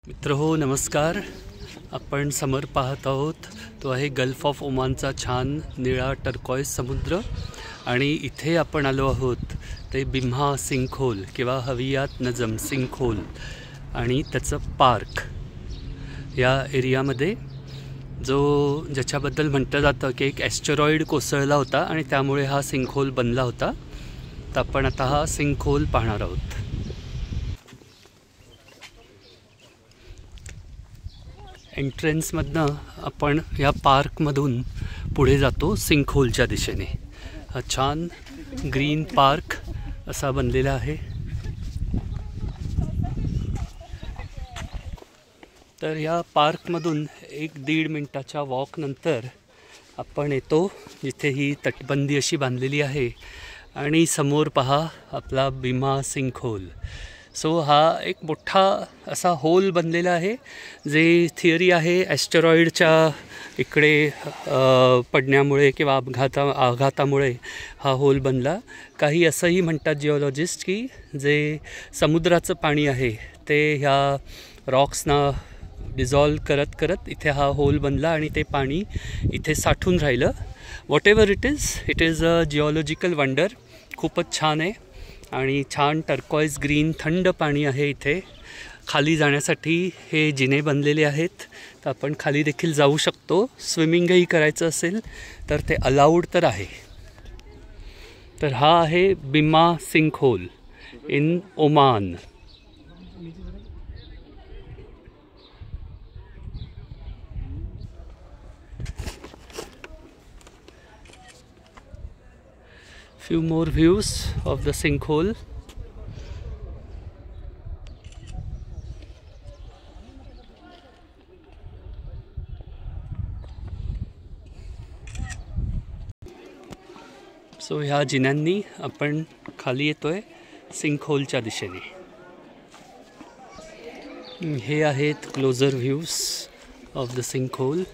मित्रहो नमस्कार. आपण समोर पाहत आहोत तो आहे गल्फ ऑफ ओमानचा छान निळा टर्कॉइस समुद्र आणि इथे आपण आलो आहोत ते बिम्हा सिंखोल किंवा हवियात नजम सिंखोल आणि त्याचं पार्क या एरियामध्ये ज्याच्याबद्दल म्हटलं जातं की एक ॲस्टेरॉइड कोसळला होता आणि त्यामुळे हा सिंखोल बनला होता. तर आपण आता हा सिंखोल पाहणार आहोत. एंट्रन्समधनं आपण या पार्कमधून पुढे जातो सिंखोलच्या दिशेने. हा छान ग्रीन पार्क असा बनलेला आहे. तर या पार्कमधून 1-1.5 मिनिटाच्या वॉकनंतर आपण येतो जिथे ही तटबंदी अशी बांधलेली आहे आणि समोर पहा आपला बिम्हा सिंखोल. सो हा एक मोठा असा होल बनलेला आहे. जे थिअरी आहे ॲस्टेरॉइडच्या इकडे पडण्यामुळे किंवा आघातामुळे हा होल बनला. काही असंही म्हणतात जिओलॉजिस्ट की जे समुद्राचं पाणी आहे ते ह्या रॉक्सना डिझॉल्व करत करत इथे हा होल बनला आणि ते पाणी इथे साठून राहिलं. What ever it is a geological wonder. खूपच छान आहे आणि छान टर्कॉइस ग्रीन थंड पाणी आहे इथे. खाली जाण्यासाठी हे जिने बनलेले आहेत तर आपण खाली देखील जाऊ शकतो. स्विमिंगही करायचं असेल तर ते अलाउड तर आहे. तर हा आहे Bimmah sinkhole in Oman. Few more views of the sinkhole. So ह्या जिन्यांनी आपण खाली येतोय सिंखोलच्या दिशेने. हे आहेत closer views of the sinkhole.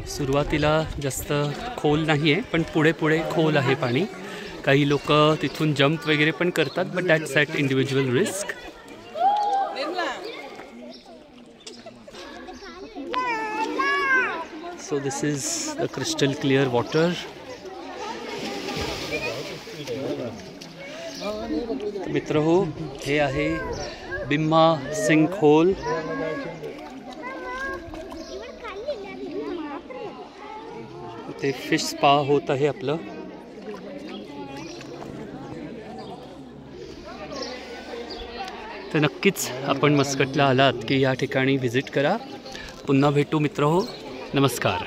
सुरुवातीला जास्त खोल नाही आहे पण पुढे पुढे खोल आहे पाणी. काही लोक तिथून जंप वगैरे पण करतात but that's at individual risk. So this is the crystal clear water. मित्रहो हे आहे बिम्हा सिंखोल. ते फिश स्पा होत आहे आपलं. तर नक्कीच आपण मस्कटला आलात की या ठिकाणी व्हिजिट करा. पुन्हा भेटू मित्रहो. नमस्कार.